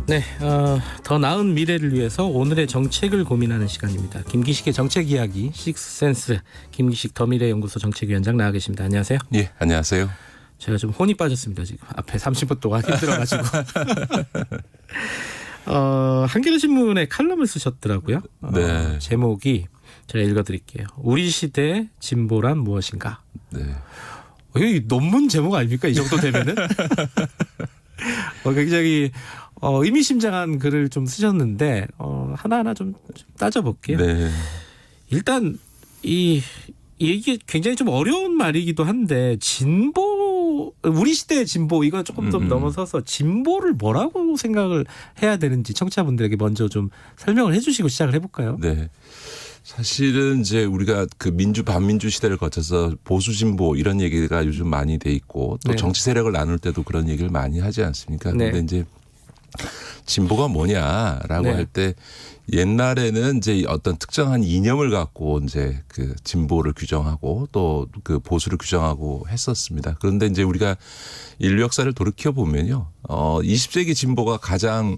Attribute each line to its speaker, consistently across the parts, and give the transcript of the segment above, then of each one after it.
Speaker 1: 네, 더 나은 미래를 위해서 오늘의 정책을 고민하는 시간입니다. 김기식의 정책 이야기, 식스센스 김기식 더미래연구소 정책위원장 나와 계십니다. 안녕하세요.
Speaker 2: 예, 안녕하세요.
Speaker 1: 제가 좀 혼이 빠졌습니다. 지금 앞에 30분 동안 힘들어가지고. 한겨레신문에 칼럼을 쓰셨더라고요.
Speaker 2: 네.
Speaker 1: 제목이 제가 읽어드릴게요. 우리 시대의 진보란 무엇인가.
Speaker 2: 네.
Speaker 1: 이 논문 제목 아닙니까? 이 정도 되면은. 굉장히 의미심장한 글을 좀 쓰셨는데 하나하나 좀 따져볼게요.
Speaker 2: 네.
Speaker 1: 일단 이게 굉장히 좀 어려운 말이기도 한데 진보, 우리 시대의 진보 이거 조금 더 넘어서서 진보를 뭐라고 생각을 해야 되는지 청취자분들에게 먼저 좀 설명을 해주시고 시작을 해볼까요?
Speaker 2: 네. 사실은 이제 우리가 그 반민주 시대를 거쳐서 보수 진보 이런 얘기가 요즘 많이 돼 있고 또
Speaker 1: 네.
Speaker 2: 정치 세력을 나눌 때도 그런 얘기를 많이 하지 않습니까?
Speaker 1: 네.
Speaker 2: 그런데 이제 진보가 뭐냐라고
Speaker 1: 네.
Speaker 2: 할 때 옛날에는 이제 어떤 특정한 이념을 갖고 이제 그 진보를 규정하고 또 그 보수를 규정하고 했었습니다. 그런데 이제 우리가 인류 역사를 돌이켜 보면요. 20세기 진보가 가장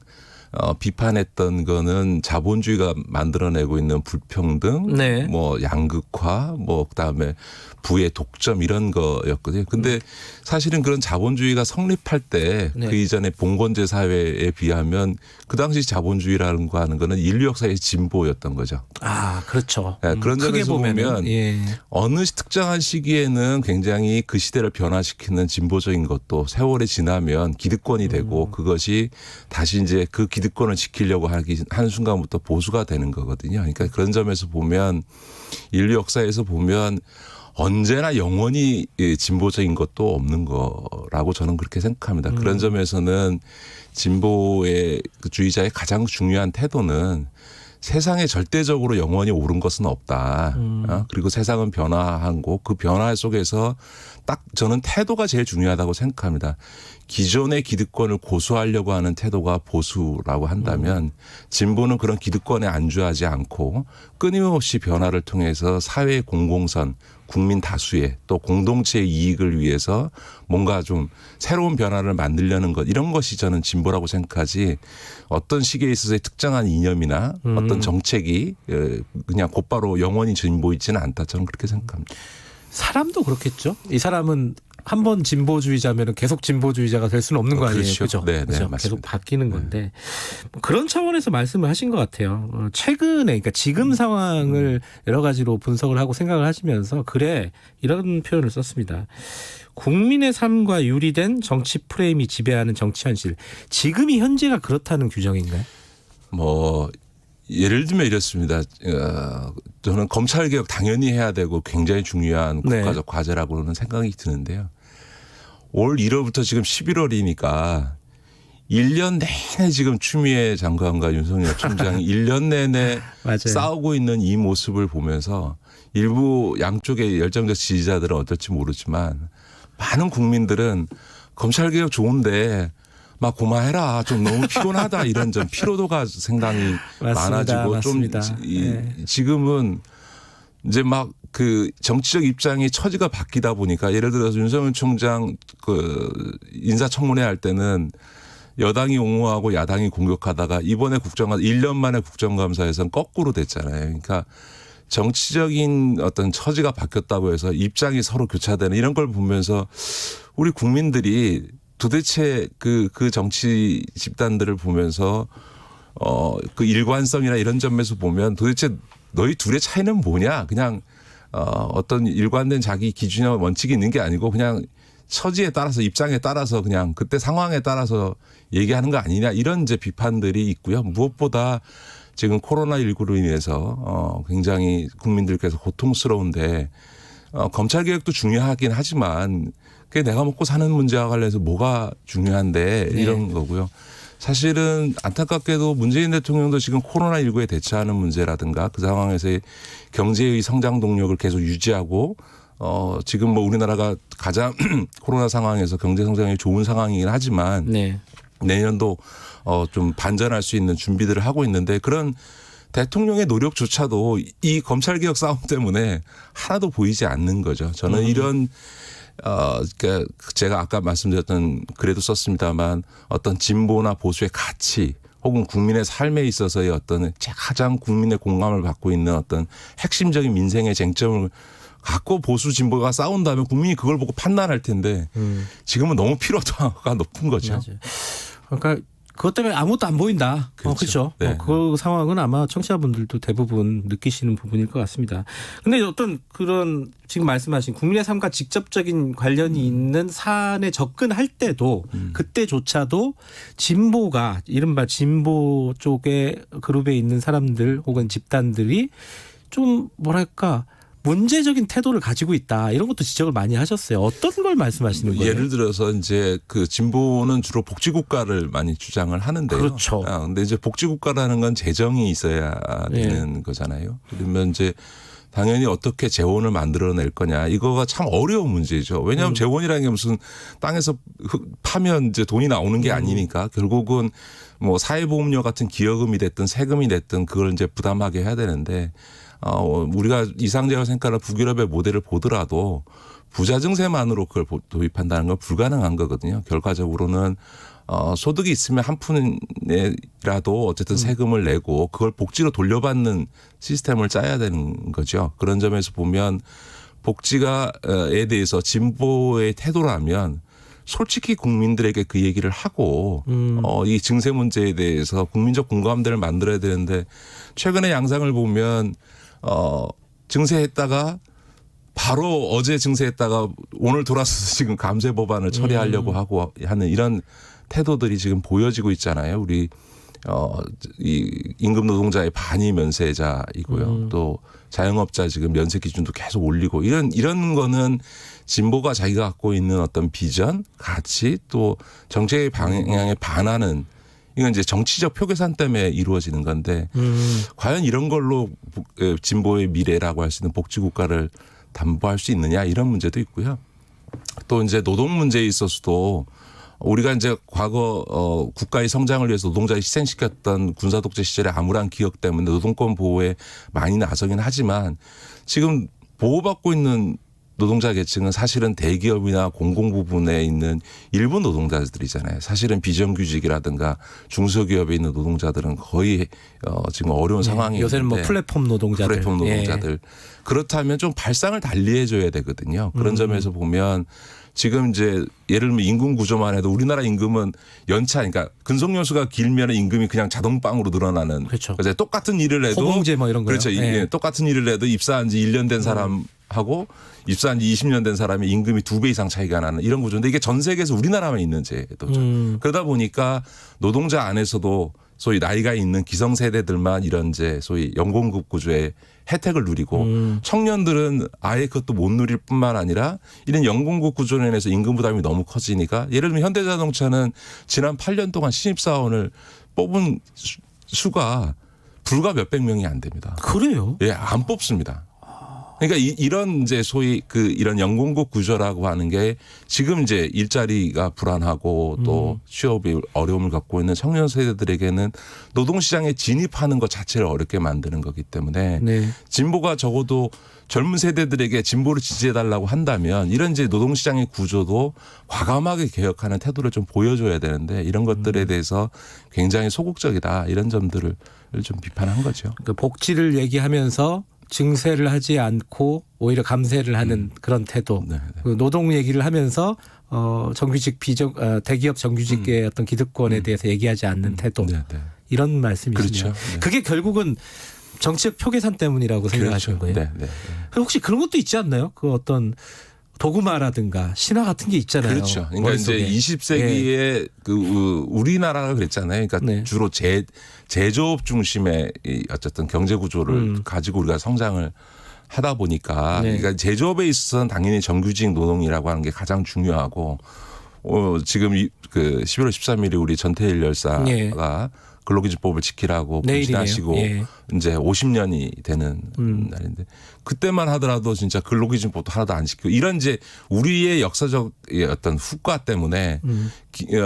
Speaker 2: 비판했던 거는 자본주의가 만들어내고 있는 불평등,
Speaker 1: 네.
Speaker 2: 뭐 양극화, 뭐 그다음에 부의 독점 이런 거였거든요. 근데 사실은 그런 자본주의가 성립할 때 그
Speaker 1: 네.
Speaker 2: 이전에 봉건제 사회에 비하면 그 당시 자본주의라는 거 하는 거는 인류 역사의 진보였던 거죠.
Speaker 1: 아, 그렇죠.
Speaker 2: 네, 그런
Speaker 1: 크게
Speaker 2: 점에서
Speaker 1: 보면은,
Speaker 2: 보면
Speaker 1: 예.
Speaker 2: 어느 특정한 시기에는 굉장히 그 시대를 변화시키는 진보적인 것도 세월이 지나면 기득권이 되고 그것이 다시 이제 그 기득권을 지키려고 하는 순간부터 보수가 되는 거거든요. 그러니까 그런 점에서 보면 인류 역사에서 보면 언제나 영원히 진보적인 것도 없는 거라고 저는 그렇게 생각합니다. 그런 점에서는 진보의 그 주의자의 가장 중요한 태도는 세상에 절대적으로 영원히 옳은 것은 없다. 그리고 세상은 변화하고 그 변화 속에서 딱 저는 태도가 제일 중요하다고 생각합니다. 기존의 기득권을 고수하려고 하는 태도가 보수라고 한다면 진보는 그런 기득권에 안주하지 않고 끊임없이 변화를 통해서 사회의 공공선, 국민 다수의 또 공동체의 이익을 위해서 뭔가 좀 새로운 변화를 만들려는 것 이런 것이 저는 진보라고 생각하지 어떤 시기에 있어서의 특정한 이념이나 어떤 정책이 그냥 곧바로 영원히 진보있지는 않다 저는 그렇게 생각합니다.
Speaker 1: 사람도 그렇겠죠. 이 사람은 한 번 진보주의자면 계속 진보주의자가 될 수는 없는 거 아니에요.
Speaker 2: 그렇죠.
Speaker 1: 그렇죠?
Speaker 2: 네,
Speaker 1: 그렇죠?
Speaker 2: 맞습니다.
Speaker 1: 계속 바뀌는 건데 뭐 그런 차원에서 말씀을 하신 것 같아요. 최근에 그러니까 지금 상황을 여러 가지로 분석을 하고 생각을 하시면서 그래 이런 표현을 썼습니다. 국민의 삶과 유리된 정치 프레임이 지배하는 정치 현실. 지금이 현재가 그렇다는 규정인가요?
Speaker 2: 뭐 예를 들면 이렇습니다. 저는 검찰개혁 당연히 해야 되고 굉장히 중요한 국가적
Speaker 1: 네.
Speaker 2: 과제라고는 생각이 드는데요. 올 1월부터 지금 11월이니까 1년 내내 지금 추미애 장관과 윤석열 총장이 1년 내내
Speaker 1: 맞아요.
Speaker 2: 싸우고 있는 이 모습을 보면서 일부 양쪽의 열정적 지지자들은 어떨지 모르지만 많은 국민들은 검찰개혁 좋은데 막 고마해라 좀 너무 피곤하다 이런 점 피로도가 상당히 많아지고
Speaker 1: 맞습니다.
Speaker 2: 좀
Speaker 1: 네.
Speaker 2: 지금은 이제 막 그 정치적 입장이 처지가 바뀌다 보니까 예를 들어서 윤석열 총장 그 인사청문회 할 때는 여당이 옹호하고 야당이 공격하다가 이번에 1년 만에 국정감사에서는 거꾸로 됐잖아요. 그러니까 정치적인 어떤 처지가 바뀌었다고 해서 입장이 서로 교차되는 이런 걸 보면서 우리 국민들이 도대체 그 정치 집단들을 보면서 그 일관성이나 이런 점에서 보면 도대체 너희 둘의 차이는 뭐냐? 그냥 어떤 일관된 자기 기준이나 원칙이 있는 게 아니고 그냥 처지에 따라서 입장에 따라서 그냥 그때 상황에 따라서 얘기하는 거 아니냐 이런 이제 비판들이 있고요. 무엇보다 지금 코로나19로 인해서 굉장히 국민들께서 고통스러운데 검찰 개혁도 중요하긴 하지만 그게 내가 먹고 사는 문제와 관련해서 뭐가 중요한데
Speaker 1: 네.
Speaker 2: 이런 거고요. 사실은 안타깝게도 문재인 대통령도 지금 코로나19에 대처하는 문제라든가 그 상황에서의 경제의 성장 동력을 계속 유지하고 지금 뭐 우리나라가 가장 코로나 상황에서 경제 성장이 좋은 상황이긴 하지만
Speaker 1: 네.
Speaker 2: 내년도 좀 반전할 수 있는 준비들을 하고 있는데 그런 대통령의 노력조차도 이 검찰개혁 싸움 때문에 하나도 보이지 않는 거죠. 저는 이런 그러니까 제가 아까 말씀드렸던 글에도 썼습니다만 어떤 진보나 보수의 가치 혹은 국민의 삶에 있어서의 어떤 가장 국민의 공감을 받고 있는 어떤 핵심적인 민생의 쟁점을 갖고 보수 진보가 싸운다면 국민이 그걸 보고 판단할 텐데 지금은 너무 피로도가 높은 거죠.
Speaker 1: 맞아요. 그러니까 그것 때문에 아무것도 안 보인다. 그렇죠.
Speaker 2: 네.
Speaker 1: 그 상황은 아마 청취자분들도 대부분 느끼시는 부분일 것 같습니다. 근데 어떤 그런 지금 말씀하신 국민의 삶과 직접적인 관련이 있는 사안에 접근할 때도 그때조차도 진보가 이른바 진보 쪽의 그룹에 있는 사람들 혹은 집단들이 좀 뭐랄까 문제적인 태도를 가지고 있다. 이런 것도 지적을 많이 하셨어요. 어떤 걸 말씀하시는 거예요?
Speaker 2: 예를 들어서 이제 그 진보는 주로 복지국가를 많이 주장을 하는데요.
Speaker 1: 그렇죠.
Speaker 2: 근데 이제 복지국가라는 건 재정이 있어야 되는 거잖아요. 그러면 이제 당연히 어떻게 재원을 만들어낼 거냐. 이거가 참 어려운 문제죠. 왜냐하면 재원이라는 게 무슨 땅에서 파면 이제 돈이 나오는 게 아니니까 결국은 뭐 사회보험료 같은 기여금이 됐든 세금이 됐든 그걸 이제 부담하게 해야 되는데 우리가 이상재활생활 북유럽의 모델을 보더라도 부자 증세만으로 그걸 도입한다는 건 불가능한 거거든요. 결과적으로는 소득이 있으면 한 푼이라도 어쨌든 세금을 내고 그걸 복지로 돌려받는 시스템을 짜야 되는 거죠. 그런 점에서 보면 복지가에 대해서 진보의 태도라면 솔직히 국민들에게 그 얘기를 하고 이 증세 문제에 대해서 국민적 공감대를 만들어야 되는데 최근의 양상을 보면 증세했다가 바로 어제 증세했다가 오늘 돌아서서 지금 감세 법안을 처리하려고 하고 하는 이런 태도들이 지금 보여지고 있잖아요. 우리 이 임금 노동자의 반이 면세자이고요. 또 자영업자 지금 면세 기준도 계속 올리고 이런 거는 진보가 자기가 갖고 있는 어떤 비전, 가치 또 정책의 방향에 반하는 이건 이제 정치적 표계산 때문에 이루어지는 건데 과연 이런 걸로 진보의 미래라고 할 수 있는 복지국가를 담보할 수 있느냐 이런 문제도 있고요. 또 이제 노동 문제에 있어서도 우리가 이제 과거 국가의 성장을 위해서 노동자를 희생시켰던 군사독재 시절의 암울한 기억 때문에 노동권 보호에 많이 나서긴 하지만 지금 보호받고 있는 노동자 계층은 사실은 대기업이나 공공 부분에 있는 일부 노동자들이잖아요. 사실은 비정규직이라든가 중소기업에 있는 노동자들은 거의 지금 어려운 상황이에요.
Speaker 1: 요새는 뭐 플랫폼 노동자들.
Speaker 2: 그렇다면 좀 발상을 달리해줘야 되거든요. 그런 점에서 보면 지금 이제 예를 들면 임금 구조만 해도 우리나라 임금은 연차 그러니까 근속연수가 길면 임금이 그냥 자동빵으로 늘어나는.
Speaker 1: 그렇죠.
Speaker 2: 그래서 똑같은 일을 해도
Speaker 1: 호봉제 뭐 이런 거요.
Speaker 2: 그렇죠. 똑같은 일을 해도 입사한 지 1년 된 사람하고 입사한 지 20년 된 사람의 임금이 2배 이상 차이가 나는 이런 구조인데 이게 전 세계에서 우리나라만 있는 제도죠. 그러다 보니까 노동자 안에서도 소위 나이가 있는 기성세대들만 이런 이제 소위 연공급 구조의 혜택을 누리고 청년들은 아예 그것도 못 누릴 뿐만 아니라 이런 연공급 구조로 인해서 임금 부담이 너무 커지니까 예를 들면 현대자동차는 지난 8년 동안 신입사원을 뽑은 수가 불과 몇백 명이 안 됩니다.
Speaker 1: 그래요?
Speaker 2: 예, 안 뽑습니다. 그러니까 이런 이제 소위 이런 연공급 구조라고 하는 게 지금 이제 일자리가 불안하고 또 취업이 어려움을 갖고 있는 청년 세대들에게는 노동시장에 진입하는 것 자체를 어렵게 만드는 거기 때문에 진보가 적어도 젊은 세대들에게 진보를 지지해달라고 한다면 이런 이제 노동시장의 구조도 과감하게 개혁하는 태도를 좀 보여줘야 되는데 이런 것들에 대해서 굉장히 소극적이다 이런 점들을 좀 비판한 거죠.
Speaker 1: 그러니까 복지를 얘기하면서 증세를 하지 않고 오히려 감세를 하는 그런 태도. 그 노동 얘기를 하면서 정규직 대기업 정규직의 어떤 기득권에 대해서 얘기하지 않는 태도. 이런 말씀이시죠.
Speaker 2: 그렇죠.
Speaker 1: 그게 결국은 정치적 표계산 때문이라고 생각하시는 거예요. 혹시 그런 것도 있지 않나요? 그 어떤 도구마라든가 신화 같은 게 있잖아요.
Speaker 2: 그렇죠. 그러니까 이제 20세기에 그 우리나라가 그랬잖아요. 그러니까 주로 제조업 중심의 어쨌든 경제 구조를 가지고 우리가 성장을 하다 보니까 그러니까 제조업에 있어서는 당연히 정규직 노동이라고 하는 게 가장 중요하고 지금 그 11월 13일에 우리 전태일 열사가 근로기준법을 지키라고 지나시고 이제 50년이 되는 날인데 그때만 하더라도 진짜 근로기준법도 하나도 안 지키고 이런 이제 우리의 역사적 어떤 후과 때문에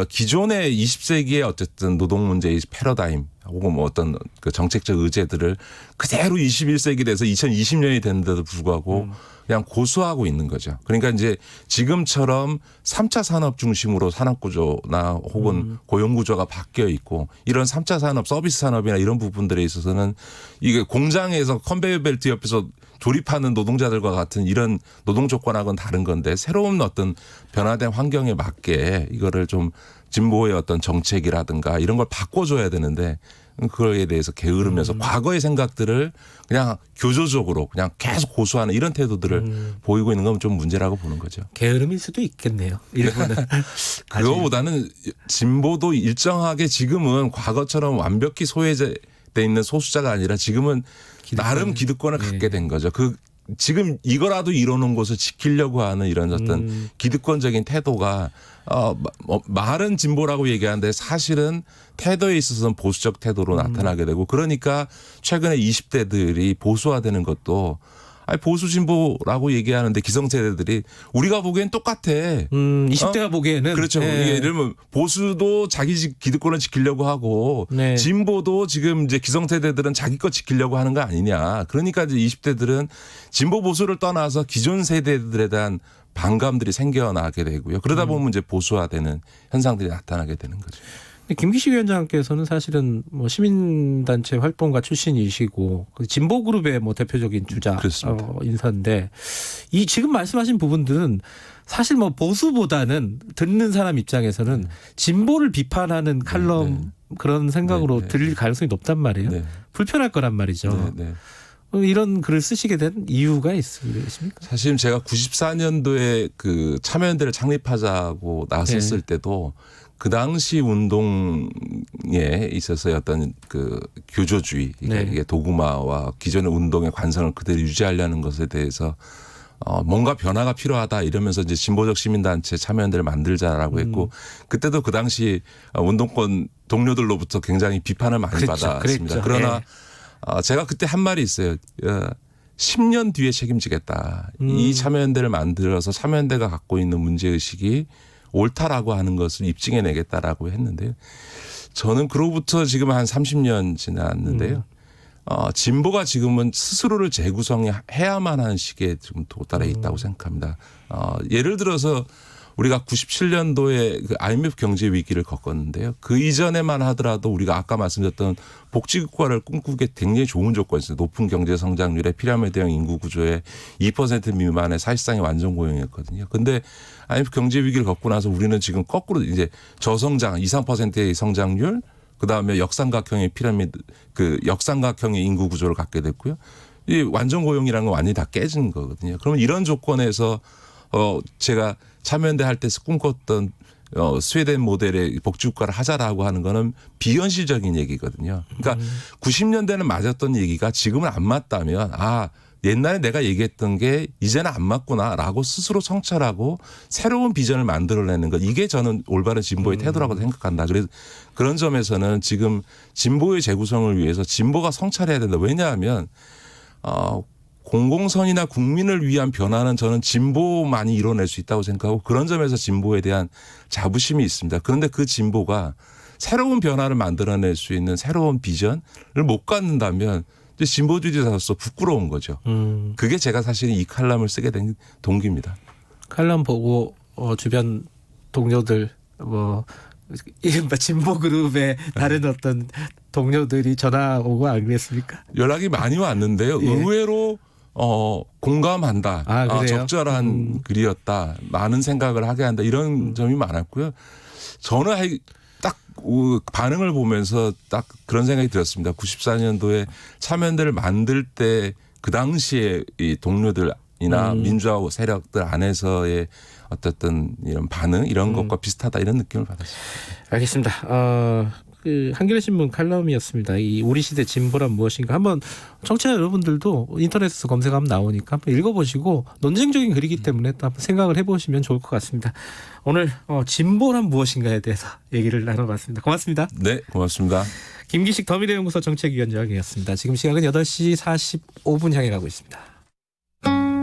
Speaker 2: 기존의 20세기의 어쨌든 노동 문제의 패러다임 혹은 뭐 어떤 그 정책적 의제들을 그대로 21세기 돼서 2020년이 됐는데도 불구하고 그냥 고수하고 있는 거죠. 그러니까 이제 지금처럼 3차 산업 중심으로 산업 구조나 혹은 고용 구조가 바뀌어 있고 이런 3차 산업, 서비스 산업이나 이런 부분들에 있어서는 이게 공장에서 컨베이어 벨트 옆에서 조립하는 노동자들과 같은 이런 노동 조건하고는 다른 건데 새로운 어떤 변화된 환경에 맞게 이거를 좀 진보의 어떤 정책이라든가 이런 걸 바꿔줘야 되는데 그거에 대해서 게으르면서 과거의 생각들을 그냥 교조적으로 그냥 계속 고수하는 이런 태도들을 보이고 있는 건 좀 문제라고 보는 거죠.
Speaker 1: 게으름일 수도 있겠네요. 일본은.
Speaker 2: 그거보다는 진보도 일정하게 지금은 과거처럼 완벽히 소외돼 있는 소수자가 아니라 지금은 나름 기득권을 갖게 된 거죠. 지금 이거라도 이뤄놓은 것을 지키려고 하는 이런 어떤 기득권적인 태도가 말은 진보라고 얘기하는데 사실은 태도에 있어서는 보수적 태도로 나타나게 되고 그러니까 최근에 20대들이 보수화되는 것도 아니 보수 진보라고 얘기하는데 기성세대들이 우리가 보기엔 똑같아.
Speaker 1: 20대가 보기에는
Speaker 2: 그렇죠. 이게 예를 들면 보수도 자기 기득권을 지키려고 하고
Speaker 1: 네.
Speaker 2: 진보도 지금 이제 기성세대들은 자기 것 지키려고 하는 거 아니냐. 그러니까 이제 20대들은 진보 보수를 떠나서 기존 세대들에 대한 반감들이 생겨나게 되고요. 그러다 보면 이제 보수화되는 현상들이 나타나게 되는 거죠.
Speaker 1: 김기식 위원장께서는 사실은 뭐 시민단체 활동가 출신이시고 진보 그룹의 뭐 대표적인 주자 인사인데 이 지금 말씀하신 부분들은 사실 뭐 보수보다는 듣는 사람 입장에서는 진보를 비판하는 칼럼 그런 생각으로 들릴 가능성이 높단 말이에요. 불편할 거란 말이죠. 이런 글을 쓰시게 된 이유가 있으십니까?
Speaker 2: 사실 제가 94년도에 그 참여연대를 창립하자고 나섰을 때도 그 당시 운동에 있어서 어떤 그 교조주의, 이게 도구마와 기존의 운동의 관성을 그대로 유지하려는 것에 대해서 뭔가 변화가 필요하다 이러면서 이제 진보적 시민단체 참여연대를 만들자라고 했고 그때도 그 당시 운동권 동료들로부터 굉장히 비판을 많이 받았습니다. 그러나 제가 그때 한 말이 있어요. 10년 뒤에 책임지겠다. 이 참여연대를 만들어서 참여연대가 갖고 있는 문제의식이 옳다라고 하는 것을 입증해내겠다라고 했는데요. 저는 그로부터 지금 한 30년 지났는데요. 진보가 지금은 스스로를 재구성해야만 하는 시기에 지금 도달해 있다고 생각합니다. 예를 들어서 우리가 97년도에 그 IMF 경제 위기를 겪었는데요. 그 이전에만 하더라도 우리가 아까 말씀드렸던 복지국가를 꿈꾸기에 굉장히 좋은 조건이었어요. 높은 경제 성장률에 피라미드형 인구 구조에 2% 미만의 사실상의 완전 고용이었거든요. 그런데 IMF 경제 위기를 겪고 나서 우리는 지금 거꾸로 이제 저성장 2, 3%의 성장률 그다음에 역삼각형의 피라미드 그 역삼각형의 인구 구조를 갖게 됐고요. 이 완전 고용이라는 건 완전히 다 깨진 거거든요. 그러면 이런 조건에서 제가 참여연대 할 때 꿈꿨던 스웨덴 모델의 복지국가를 하자라고 하는 거는 비현실적인 얘기거든요. 그러니까 90년대는 맞았던 얘기가 지금은 안 맞다면 옛날에 내가 얘기했던 게 이제는 안 맞구나라고 스스로 성찰하고 새로운 비전을 만들어내는 것. 이게 저는 올바른 진보의 태도라고 생각한다. 그래서 그런 점에서는 지금 진보의 재구성을 위해서 진보가 성찰해야 된다. 왜냐하면 공공선이나 국민을 위한 변화는 저는 진보만이 이뤄낼 수 있다고 생각하고 그런 점에서 진보에 대한 자부심이 있습니다. 그런데 그 진보가 새로운 변화를 만들어낼 수 있는 새로운 비전을 못 갖는다면 이제 진보주의자로서 부끄러운 거죠. 그게 제가 사실 이 칼럼을 쓰게 된 동기입니다.
Speaker 1: 칼럼 보고 주변 동료들 뭐 이른바 진보 그룹의 다른 어떤 동료들이 전화 오고 안 그랬습니까?
Speaker 2: 연락이 많이 왔는데요. 의외로 공감한다. 적절한 글이었다. 많은 생각을 하게 한다. 이런 점이 많았고요. 저는 딱 반응을 보면서 딱 그런 생각이 들었습니다. 94년도에 참여연대를 만들 때 그 당시에 이 동료들이나 민주화 세력들 안에서의 어떤 이런 반응 이런 것과 비슷하다 이런 느낌을 받았습니다.
Speaker 1: 알겠습니다. 그 한겨레 신문 칼럼이었습니다. 이 우리 시대 진보란 무엇인가 한번 청취자 여러분들도 인터넷에서 검색하면 나오니까 한번 읽어보시고 논쟁적인 글이기 때문에 또 한번 생각을 해보시면 좋을 것 같습니다. 오늘 진보란 무엇인가에 대해서 얘기를 나눠봤습니다. 고맙습니다.
Speaker 2: 네, 고맙습니다.
Speaker 1: 김기식 더미래연구소 정책위원장이었습니다. 지금 시각은 8시 45분 향해 가고 있습니다.